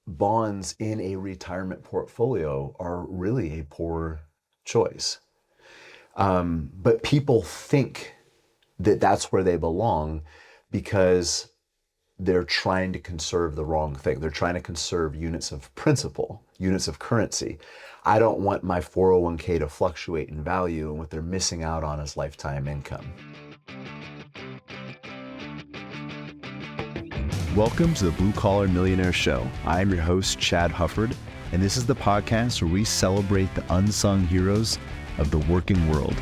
bonds in a retirement portfolio are really a poor choice. But people think that that's where they belong because they're trying to conserve the wrong thing. They're trying to conserve units of principal, units of currency. I don't want my 401k to fluctuate in value, and what they're missing out on is lifetime income. Welcome to the Blue Collar Millionaire Show. I am your host, Chad Hufford, and this is the podcast where we celebrate the unsung heroes of the working world.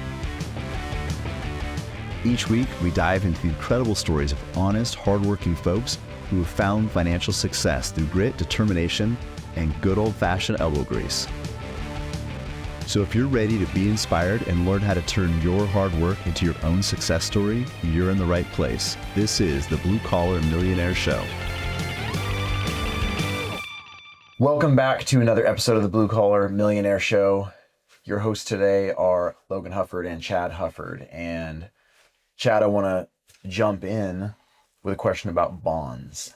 Each week, we dive into the incredible stories of honest, hardworking folks who have found financial success through grit, determination, and good old-fashioned elbow grease. So if you're ready to be inspired and learn how to turn your hard work into your own success story, you're in the right place. This is the Blue Collar Millionaire Show. Welcome back to another episode of the Blue Collar Millionaire Show. Your hosts today are Logan Hufford and Chad Hufford. And Chad, I want to jump in with a question about bonds.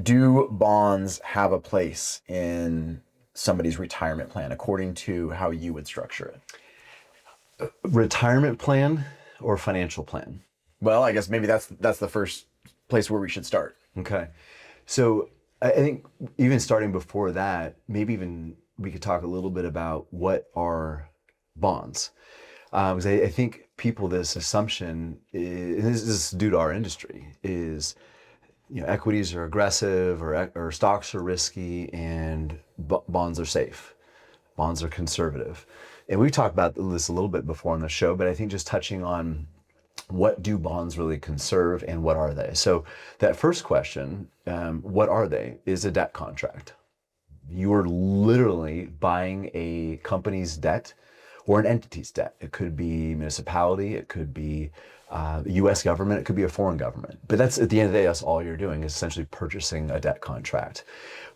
Do bonds have a place in somebody's retirement plan according to how you would structure it? Retirement plan or financial plan? Well, I guess maybe that's the first place where we should start. Okay. So I think even starting before that, maybe even we could talk a little bit about what are bonds. Because I think people, this assumption, and this is due to our industry, is equities are aggressive or stocks are risky and bonds are safe. Bonds are conservative. And we've talked about this a little bit before on the show, but I think just touching on what do bonds really conserve and what are they? So that first question, what are they, is a debt contract. You are literally buying a company's debt or an entity's debt. It could be municipality, it could be U.S. government, it could be a foreign government. But that's, at the end of the day, that's all you're doing is essentially purchasing a debt contract,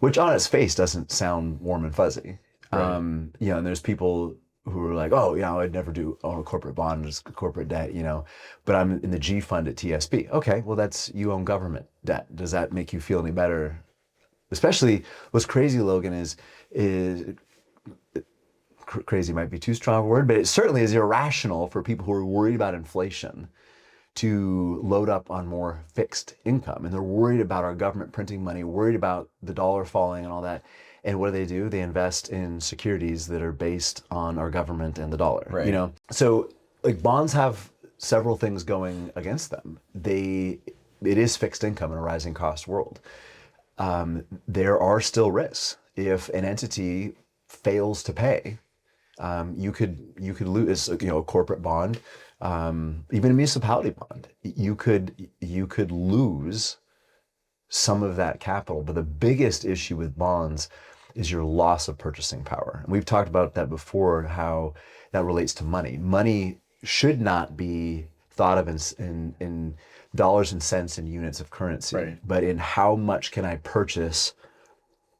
which on its face doesn't sound warm and fuzzy. Right. And there's people who are like, oh, I'd never own a corporate bond, just corporate debt, but I'm in the G fund at TSP. Okay, well, you own government debt. Does that make you feel any better? Especially what's crazy, Logan, is crazy might be too strong a word, but it certainly is irrational for people who are worried about inflation to load up on more fixed income. And they're worried about our government printing money, worried about the dollar falling and all that. And what do? They invest in securities that are based on our government and the dollar. Right. So like bonds have several things going against them. It is fixed income in a rising cost world. There are still risks. If an entity fails to pay, you could lose, a corporate bond, even a municipality bond. You could lose some of that capital. But the biggest issue with bonds is your loss of purchasing power. And we've talked about that before, how that relates to money. Money should not be thought of in dollars and cents and units of currency, right, but in how much can I purchase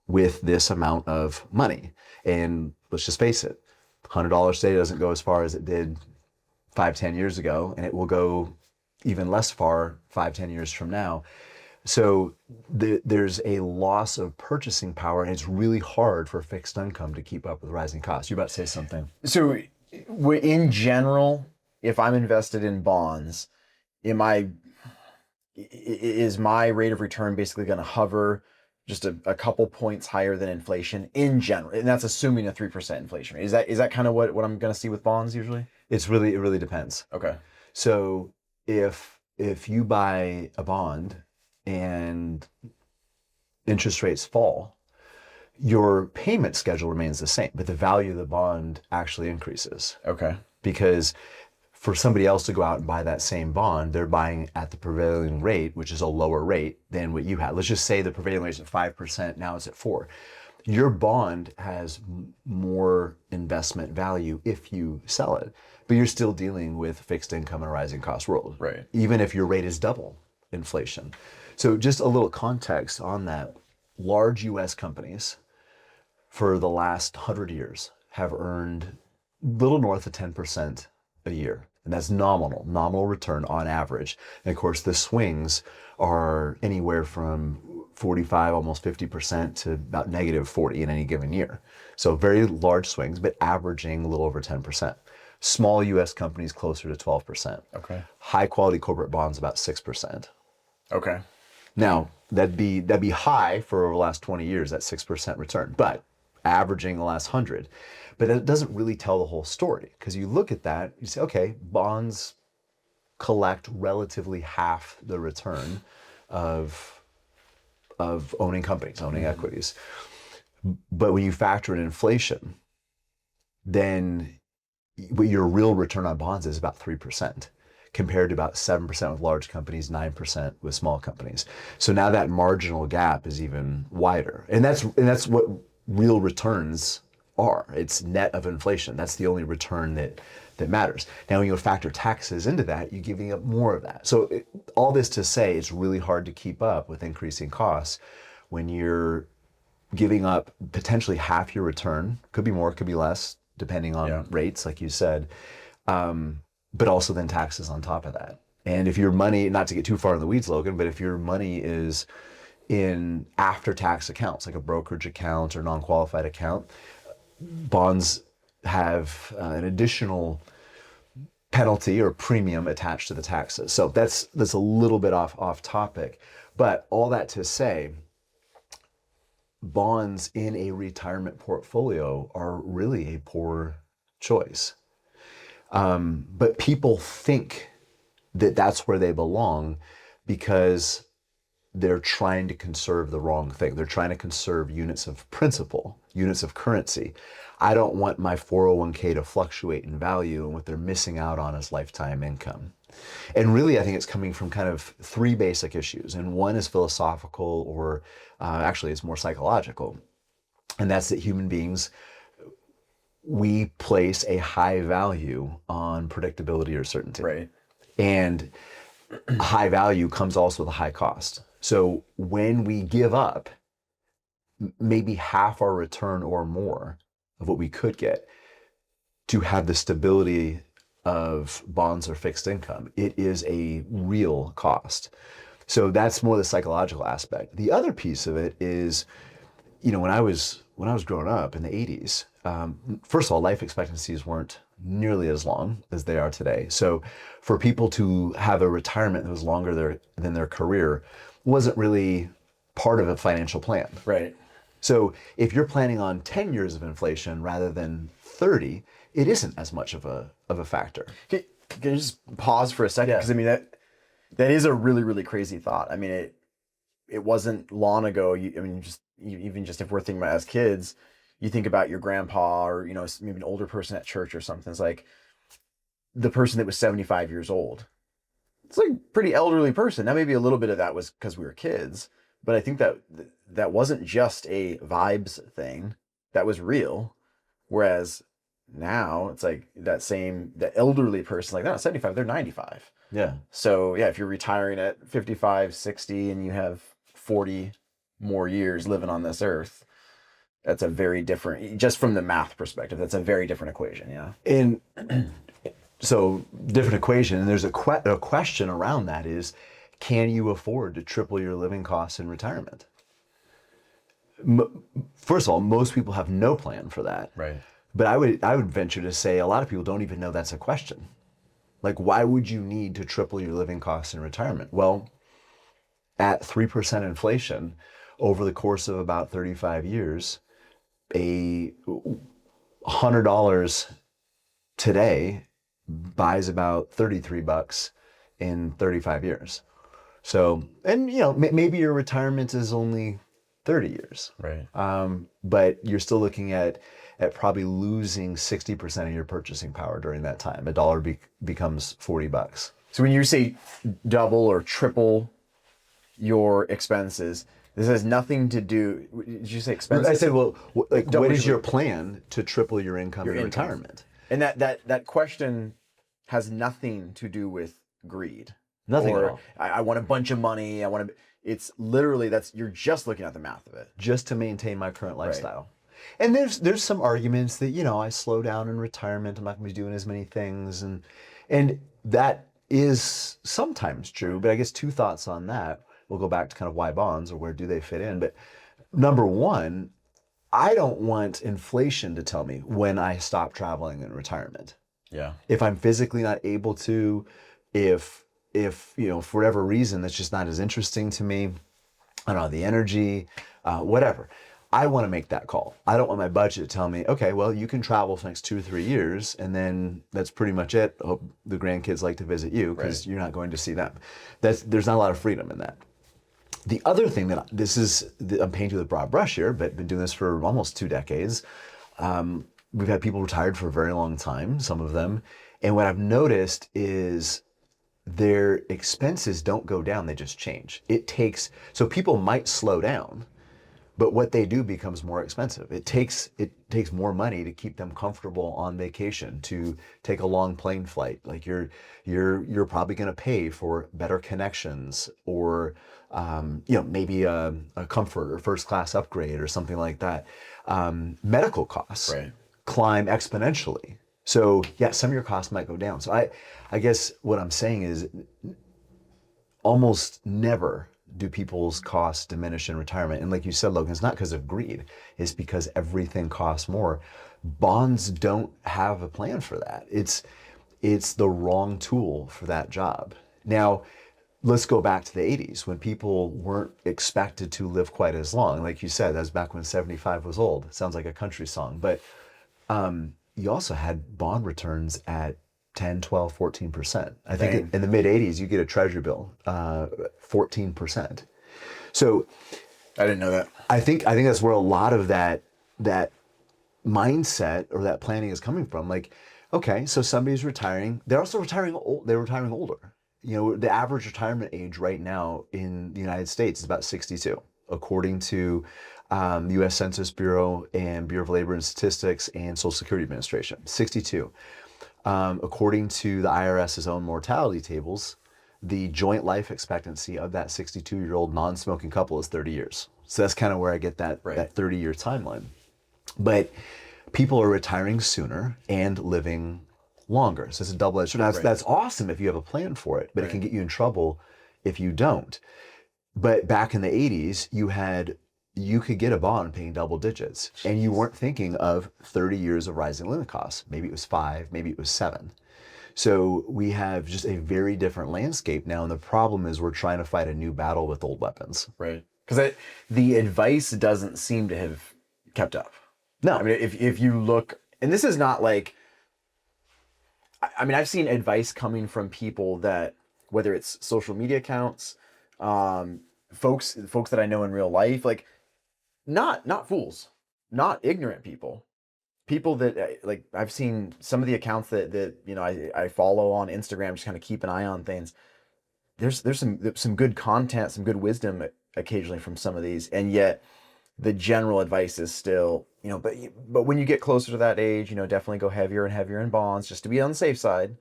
with this amount of money. And let's just face it, $100 today doesn't go as far as it did 5-10 years ago, and it will go even less far 5-10 years from now. So there's a loss of purchasing power, and it's really hard for fixed income to keep up with rising costs. You're about to say something. So in general, if I'm invested in bonds, is my rate of return basically going to hover just a couple points higher than inflation in general? And that's assuming a 3% inflation rate. Is that kind of what I'm going to see with bonds usually? It really depends. Okay. So if you buy a bond and interest rates fall, your payment schedule remains the same, but the value of the bond actually increases. Okay. Because for somebody else to go out and buy that same bond, they're buying at the prevailing rate, which is a lower rate than what you had. Let's just say the prevailing rate is at 5%, now it's at 4%. Your bond has more investment value if you sell it, but you're still dealing with fixed income in a rising cost world. Right. Even if your rate is double inflation. So just a little context on that. Large US companies for the last 100 years have earned a little north of 10% a year. And that's nominal return on average. And of course, the swings are anywhere from 45, almost 50% to about negative 40 in any given year. So very large swings, but averaging a little over 10%. Small US companies closer to 12%. Okay. High quality corporate bonds about 6%. Okay. Now, that'd be high for over the last 20 years, that 6% return, but averaging the last 100. But that doesn't really tell the whole story, because you look at that, you say, okay, bonds collect relatively half the return of owning companies, owning equities. But when you factor in inflation, then your real return on bonds is about 3%, compared to about 7% with large companies, 9% with small companies. So now that marginal gap is even wider. And that's what real returns are. It's net of inflation. That's the only return that matters. Now, when you factor taxes into that, you're giving up more of that. So all this to say, it's really hard to keep up with increasing costs when you're giving up potentially half your return. Could be more, could be less, depending on rates, like you said, but also then taxes on top of that. And if your money, not to get too far in the weeds, Logan, but if your money is in after-tax accounts, like a brokerage account or non-qualified account, bonds have an additional penalty or premium attached to the taxes. So that's a little bit off topic, but all that to say, bonds in a retirement portfolio are really a poor choice. But people think that that's where they belong because they're trying to conserve the wrong thing. They're trying to conserve units of principal, units of currency. I don't want my 401k to fluctuate in value, and what they're missing out on is lifetime income. And really, I think it's coming from kind of three basic issues. And one is philosophical, or actually it's more psychological. And that's that human beings, we place a high value on predictability or certainty. Right. And high value comes also with a high cost. So when we give up maybe half our return or more of what we could get to have the stability of bonds or fixed income, it is a real cost. So that's more the psychological aspect. The other piece of it is, when I was growing up in the 80s, first of all, life expectancies weren't nearly as long as they are today. So for people to have a retirement that was longer than their career wasn't really part of a financial plan. Right. So if you're planning on 10 years of inflation rather than 30, it isn't as much of a factor. Can you just pause for a second? Because I mean, that is a really, really crazy thought. I mean, it wasn't long ago. Even just if we're thinking about as kids, you think about your grandpa or, maybe an older person at church or something. It's like the person that was 75 years old. It's like a pretty elderly person. Now, maybe a little bit of that was because we were kids, but I think that wasn't just a vibes thing. That was real. Whereas now it's like the elderly person, like they're not 75, they're 95. Yeah. So yeah, if you're retiring at 55, 60 and you have 40 more years living on this earth, that's a very different, just from the math perspective, that's a very different equation. Yeah. And so different equation. And there's a question around that is, can you afford to triple your living costs in retirement? First of all, most people have no plan for that. Right. But I would venture to say a lot of people don't even know that's a question. Like, why would you need to triple your living costs in retirement? Well, at 3% inflation over the course of about 35 years, $100 today buys about $33 in 35 years. So, and maybe your retirement is only 30 years. Right. But you're still looking at probably losing 60% of your purchasing power during that time. A dollar becomes $40. So when you say double or triple your expenses, this has nothing to do. Did you say expenses? I said, well, what is your plan to triple your income in retirement? And that question has nothing to do with greed. Nothing at all. I want a bunch of money. It's literally you're just looking at the math of it. Just to maintain my current lifestyle. Right. And there's some arguments that, I slow down in retirement. I'm not going to be doing as many things. And that is sometimes true, but I guess two thoughts on that. we'll go back to kind of why bonds or where do they fit in. But number one, I don't want inflation to tell me when I stop traveling in retirement. Yeah. If I'm physically not able to, if for whatever reason that's just not as interesting to me, I don't have the energy, whatever. I want to make that call. I don't want my budget to tell me, okay, well, you can travel for the next 2 or 3 years, and then that's pretty much it. Hope the grandkids like to visit you because you're not going to see them. There's not a lot of freedom in that. The other thing I'm painting with a broad brush here, but been doing this for almost 2 decades. We've had people retired for a very long time, some of them. And what I've noticed is their expenses don't go down, they just change. So people might slow down, but what they do becomes more expensive. It takes more money to keep them comfortable on vacation, to take a long plane flight. Like you're probably going to pay for better connections, or maybe a comfort or first class upgrade or something like that. Medical costs climb exponentially. So yeah, some of your costs might go down. So I guess what I'm saying is almost never do people's costs diminish in retirement. And like you said, Logan, it's not because of greed. It's because everything costs more. Bonds don't have a plan for that. It's the wrong tool for that job. Now, let's go back to the 80s when people weren't expected to live quite as long. Like you said, that was back when 75 was old. Sounds like a country song. But you also had bond returns at 10, 12, 14%. I think in the mid 80s, you get a treasury bill, 14%. So I didn't know that. I think that's where a lot of that mindset or that planning is coming from. Like, okay, so somebody's retiring. They're also retiring old. They're retiring older. The average retirement age right now in the United States is about 62, according to the U.S. Census Bureau and Bureau of Labor and Statistics and Social Security Administration, 62. According to the IRS's own mortality tables, the joint life expectancy of that 62-year-old non-smoking couple is 30 years. So that's kind of where I get that 30-year timeline. But people are retiring sooner and living longer. So it's a double-edged sword. That's awesome if you have a plan for it, but it can get you in trouble if you don't. But back in the 80s, you could get a bond paying double digits, and you weren't thinking of 30 years of rising living costs. Maybe it was 5, maybe it was 7. So we have just a very different landscape now, and the problem is we're trying to fight a new battle with old weapons. Right. Because the advice doesn't seem to have kept up. No. I mean, if you look, and this is not like, I mean, I've seen advice coming from people that, whether it's social media accounts, folks that I know in real life, like not fools, not ignorant people that like I've seen some of the accounts that I follow on Instagram, just kind of keep an eye on things. There's some good content, some good wisdom occasionally from some of these, and yet the general advice is still, but when you get closer to that age, definitely go heavier and heavier in bonds just to be on the safe side.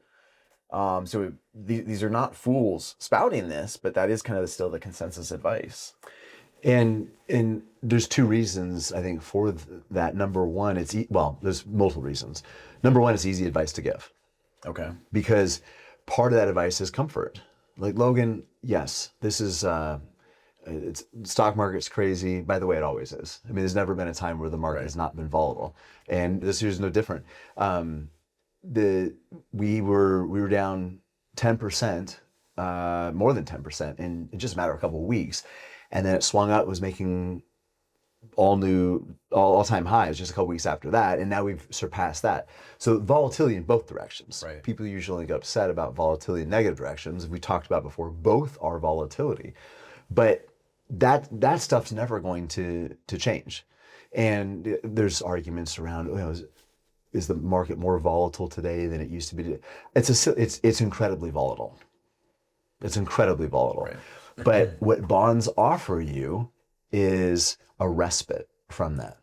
So these are not fools spouting this, but that is kind of still the consensus advice. And there's 2 reasons I think for that. Number one, there's multiple reasons. Number one, it's easy advice to give. Okay. Because part of that advice is comfort. Like, Logan, yes, this is stock market's crazy. By the way, it always is. I mean, there's never been a time where the market has not been volatile, and this year's no different. We were down 10%, more than 10%, in just a matter of a couple of weeks. And then it swung up, was making all-time highs just a couple weeks after that, and now we've surpassed that. So volatility in both directions. Right. People usually get upset about volatility in negative directions. We talked about before, both are volatility. But that stuff's never going to change. And there's arguments around, is the market more volatile today than it used to be? It's incredibly volatile. It's incredibly volatile. Right. But what bonds offer you is a respite from that,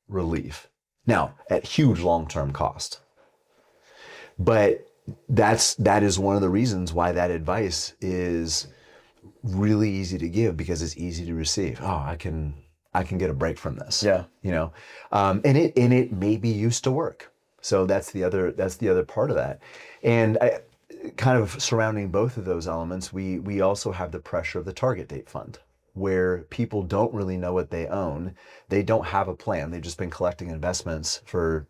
relief. Now, at huge long-term cost. But that is one of the reasons why that advice is really easy to give, because it's easy to receive. Oh, I can get a break from this. Yeah. And it maybe used to work. So that's the other part of that. And kind of surrounding both of those elements, we also have the pressure of the target date fund, where people don't really know what they own. They don't have a plan. They've just been collecting investments for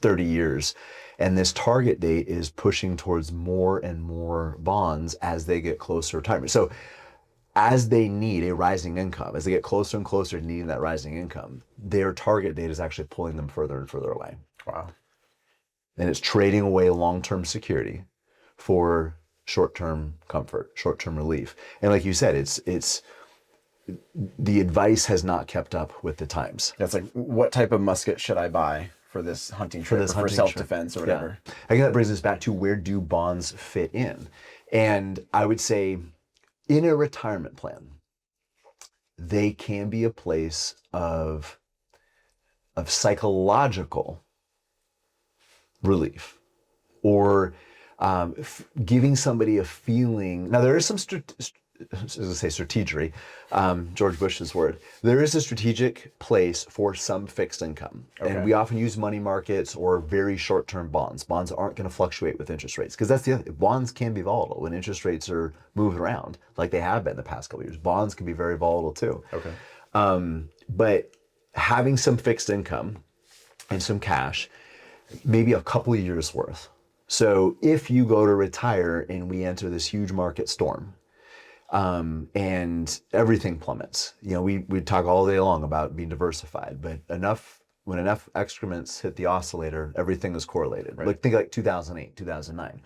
30 years. And this target date is pushing towards more and more bonds as they get closer to retirement. So as they need a rising income, as they get closer and closer to needing that rising income, their target date is actually pulling them further and further away. Wow. And it's trading away long-term security for short-term comfort, short-term relief. And like you said, it's the advice has not kept up with the times. That's like, what type of musket should I buy for this hunting trip, or for self-defense or whatever? Yeah. I guess that brings us back to, where do bonds fit in? And I would say in a retirement plan, they can be a place of psychological relief, or giving somebody a feeling. Now, there is some strategery, George Bush's word. There is a strategic place for some fixed income. Okay. And we often use money markets or very short-term bonds. Bonds aren't going to fluctuate with interest rates, because that's the other. Bonds can be volatile when interest rates are moving around, like they have been the past couple of years. Bonds can be very volatile too. Okay. But having some fixed income and some cash, maybe a couple of years worth. So if you go to retire and we enter this huge market storm, and everything plummets, we talk all day long about being diversified, but when enough excrements hit the oscillator, everything is correlated. Right. Think like 2008, 2009.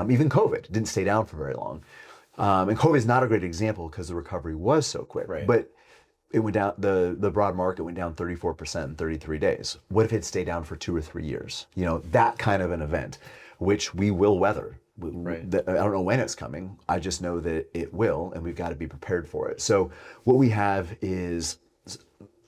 Even COVID didn't stay down for very long. And COVID is not a great example because the recovery was so quick. Right. But it went down, the broad market went down 34% in 33 days. What if it stayed down for 2 or 3 years? That kind of an event, which we will weather. Right. I don't know when it's coming. I just know that it will, and we've got to be prepared for it. So what we have is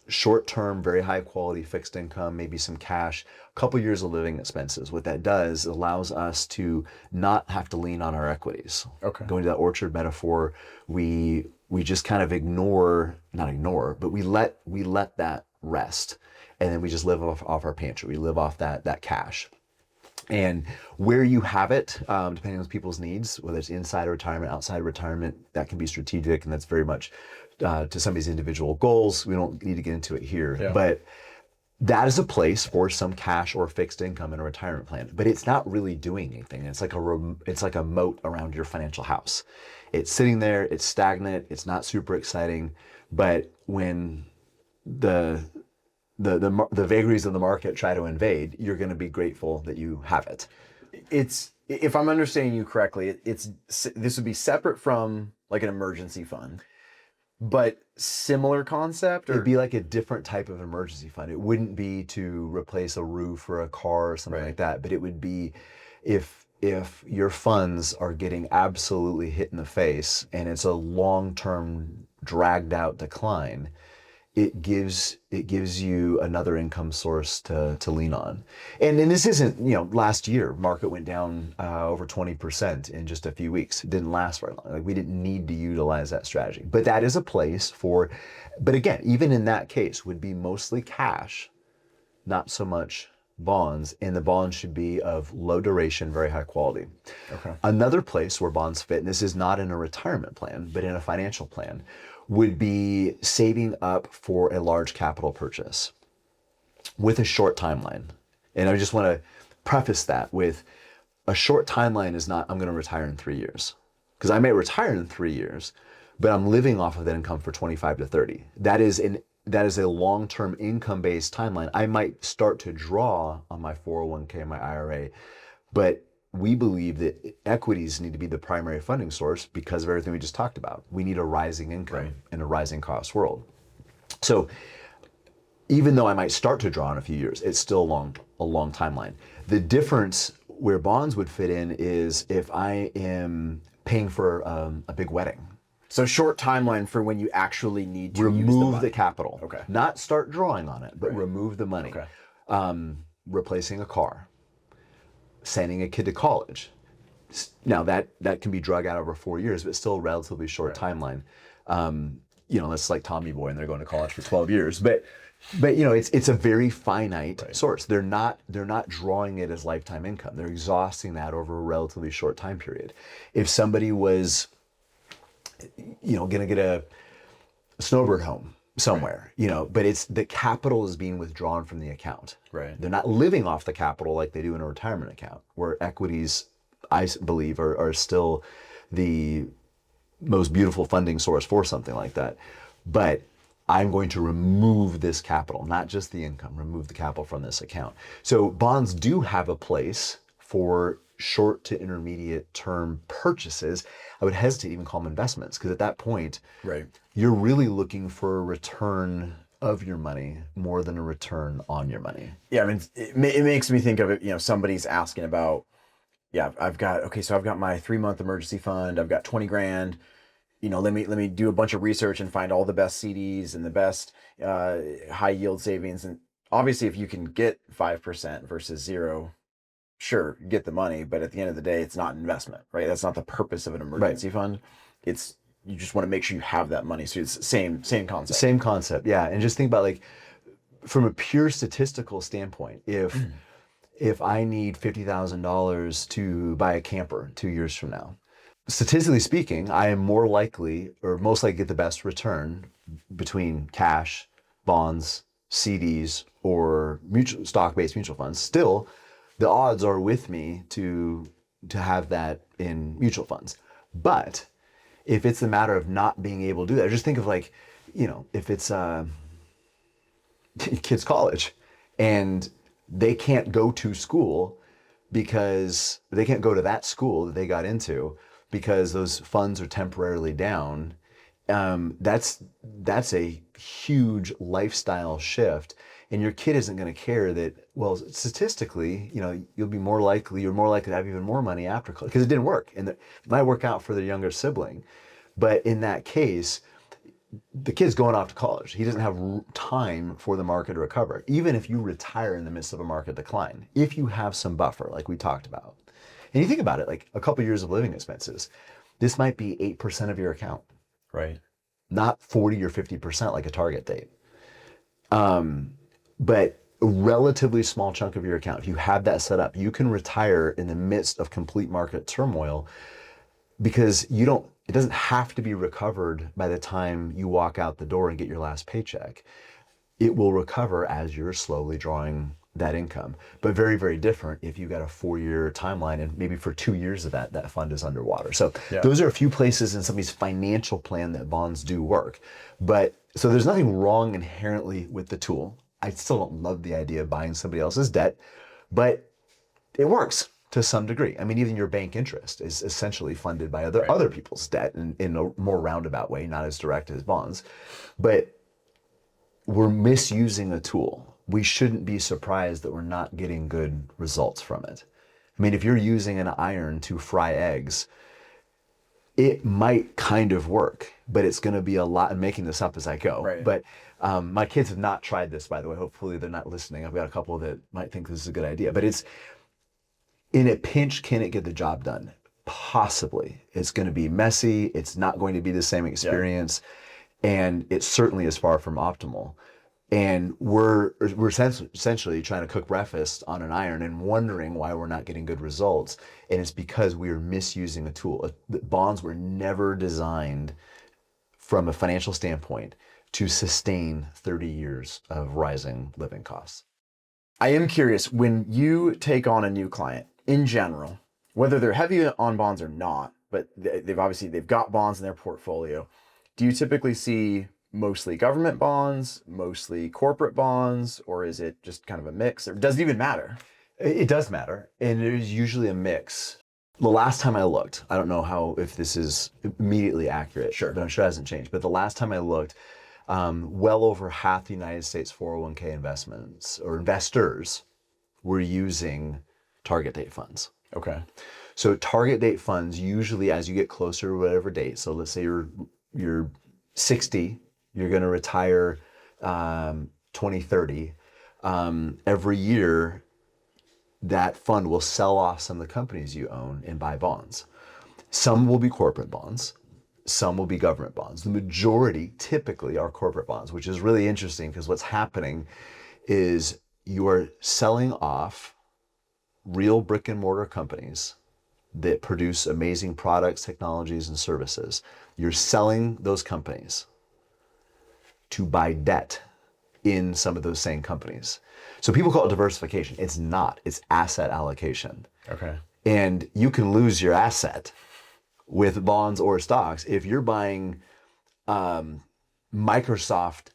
short-term, very high-quality fixed income, maybe some cash, a couple years of living expenses. What that does, it allows us to not have to lean on our equities. Okay. Going to that orchard metaphor, we just kind of not ignore, but we let that rest, and then we just live off our pantry. We live off that cash. And where you have it, depending on people's needs, whether it's inside of retirement, outside of retirement, that can be strategic, and that's very much to somebody's individual goals. We don't need to get into it here. Yeah. But that is a place for some cash or fixed income in a retirement plan. But it's not really doing anything. It's like a moat around your financial house. It's sitting there, it's stagnant, it's not super exciting, but when the vagaries of the market try to invade, you're going to be grateful that you have it. It's, if I'm understanding you correctly, this would be separate from like an emergency fund, but similar concept? Or? It'd be like a different type of emergency fund. It wouldn't be to replace a roof or a car or something like that, but it would be if your funds are getting absolutely hit in the face and it's a long-term dragged out decline, it gives you another income source to lean on. And this isn't, last year, market went down over 20% in just a few weeks. It didn't last very long. Like, we didn't need to utilize that strategy. But that is a place for, but again, even in that case, would be mostly cash, not so much bonds, and the bonds should be of low duration, very high quality. Okay. Another place where bonds fit, and this is not in a retirement plan, but in a financial plan, would be saving up for a large capital purchase with a short timeline. And I just want to preface that with, a short timeline is not, I'm going to retire in 3 years. Because I may retire in 3 years, but I'm living off of that income for 25 to 30. That is a long-term income-based timeline. I might start to draw on my 401k, my IRA, but we believe that equities need to be the primary funding source because of everything we just talked about. We need a rising income in a rising cost world. So even though I might start to draw in a few years, it's still a long timeline. The difference where bonds would fit in is if I am paying for a big wedding. So short timeline for when you actually need to remove the capital. Okay. Not start drawing on it, but remove the money. Okay. Replacing a car. Sending a kid to college. Now that can be drug out over 4 years, but still a relatively short timeline. That's like Tommy Boy and they're going to college for 12 years. But But it's a very finite Right. source. They're not drawing it as lifetime income. They're exhausting that over a relatively short time period. If somebody was, going to get a snowbird home somewhere, but it's the capital is being withdrawn from the account. Right. They're not living off the capital like they do in a retirement account, where equities, believe, are still the most beautiful funding source for something like that. But I'm going to remove this capital, not just the income, remove the capital from this account. So bonds do have a place for short to intermediate term purchases. I would hesitate to even call them investments, because at that point, Right. you're really looking for a return of your money more than a return on your money. Yeah, I mean, it makes me think of it. Somebody's asking about, yeah, so I've got my 3-month emergency fund. I've got 20 grand. Let me do a bunch of research and find all the best CDs and the best high yield savings. And obviously, if you can get 5% versus zero, sure, get the money. But at the end of the day, it's not an investment, right? That's not the purpose of an emergency fund. It's you just want to make sure you have that money. So it's the same concept. Same concept, yeah. And just think about, like, from a pure statistical standpoint, if I need $50,000 to buy a camper 2 years from now, statistically speaking, I am more likely, or most likely, get the best return between cash, bonds, CDs, or stock-based mutual funds. Still, the odds are with me to have that in mutual funds. But if it's a matter of not being able to do that, just think of, like, if it's kids' college and they can't go to school because they can't go to that school that they got into because those funds are temporarily down. That's a huge lifestyle shift, and your kid isn't going to care that. Well, statistically, you're more likely to have even more money after college, because it didn't work, and it might work out for the younger sibling, but in that case, the kid's going off to college. He doesn't have time for the market to recover. Even if you retire in the midst of a market decline, if you have some buffer, like we talked about, and you think about it, like a couple years of living expenses, this might be 8% of your account, Right. not 40 or 50% like a target date. But a relatively small chunk of your account, if you have that set up, you can retire in the midst of complete market turmoil, because it doesn't have to be recovered by the time you walk out the door and get your last paycheck. It will recover as you're slowly drawing that income. But very, very different if you've got a 4-year timeline and maybe for 2 years of that fund is underwater. So those are a few places in somebody's financial plan that bonds do work. But so there's nothing wrong inherently with the tool. I still don't love the idea of buying somebody else's debt, but it works to some degree. I mean, even your bank interest is essentially funded by other people's debt in a more roundabout way, not as direct as bonds. But we're misusing a tool. We shouldn't be surprised that we're not getting good results from it. I mean, if you're using an iron to fry eggs, it might kind of work, but it's going to be a lot. I'm making this up as I go. Right. But my kids have not tried this, by the way. Hopefully they're not listening. I've got a couple that might think this is a good idea. But it's, in a pinch, can it get the job done? Possibly. It's going to be messy. It's not going to be the same experience. And it certainly is far from optimal. And we're essentially trying to cook breakfast on an iron and wondering why we're not getting good results. And it's because we are misusing a tool. Bonds were never designed from a financial standpoint to sustain 30 years of rising living costs. I am curious, when you take on a new client in general, whether they're heavy on bonds or not, but they've got bonds in their portfolio, do you typically see mostly government bonds, mostly corporate bonds, or is it just kind of a mix? Or does it even matter? It does matter, and it is usually a mix. The last time I looked, I don't know if this is immediately accurate, Sure, but I'm sure it hasn't changed. But the last time I looked, well over half the United States 401k investments or investors were using target date funds. Okay. So target date funds, usually as you get closer to whatever date, so let's say you're 60, you're going to retire 2030. Every year, that fund will sell off some of the companies you own and buy bonds. Some will be corporate bonds. some will be government bonds. The majority typically are corporate bonds, which is really interesting because what's happening is you are selling off real brick and mortar companies that produce amazing products, technologies, and services. You're selling those companies to buy debt in some of those same companies. So people call it diversification. It's not, it's asset allocation. Okay. And you can lose your asset with bonds or stocks if you're buying Microsoft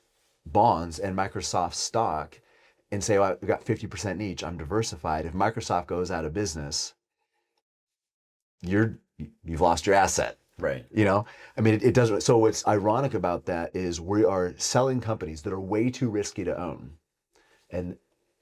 bonds and Microsoft stock and say, well, I've got 50% in each, I'm diversified. If Microsoft goes out of business, you've lost your asset. Right. You know, I mean, it doesn't. So what's ironic about that is we are selling companies that are way too risky to own. And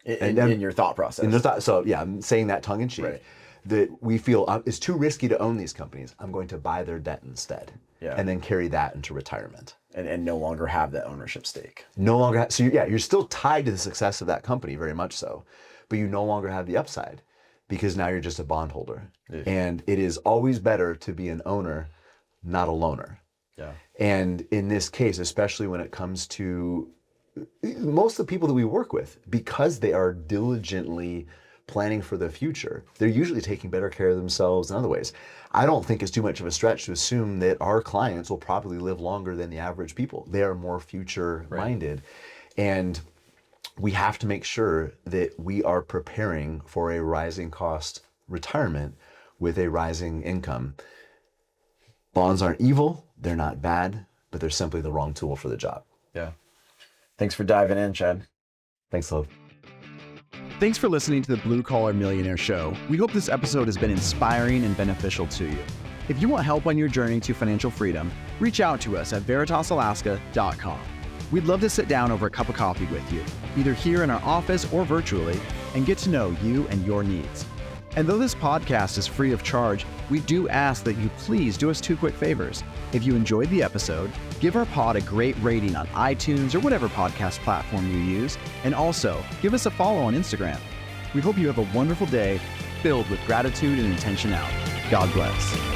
in your thought process. So yeah, I'm saying that tongue in cheek. Right. That we feel it's too risky to own these companies. I'm going to buy their debt instead. Yeah. And then carry that into retirement. And no longer have that ownership stake. No longer. So you're still tied to the success of that company, very much so, but you no longer have the upside because now you're just a bondholder. Yeah. And it is always better to be an owner, not a loaner. Yeah. And in this case, especially when it comes to most of the people that we work with, because they are diligently planning for the future, they're usually taking better care of themselves in other ways. I don't think it's too much of a stretch to assume that our clients will probably live longer than the average people. They are more future minded. Right. And we have to make sure that we are preparing for a rising cost retirement with a rising income. Bonds aren't evil, they're not bad, but they're simply the wrong tool for the job. Yeah. Thanks for diving in, Chad. Thanks, Love. Thanks for listening to the Blue Collar Millionaire Show. We hope this episode has been inspiring and beneficial to you. If you want help on your journey to financial freedom, reach out to us at veritasalaska.com. We'd love to sit down over a cup of coffee with you, either here in our office or virtually, and get to know you and your needs. And though this podcast is free of charge, we do ask that you please do us two quick favors. If you enjoyed the episode, give our pod a great rating on iTunes or whatever podcast platform you use, and also give us a follow on Instagram. We hope you have a wonderful day filled with gratitude and intentionality. God bless.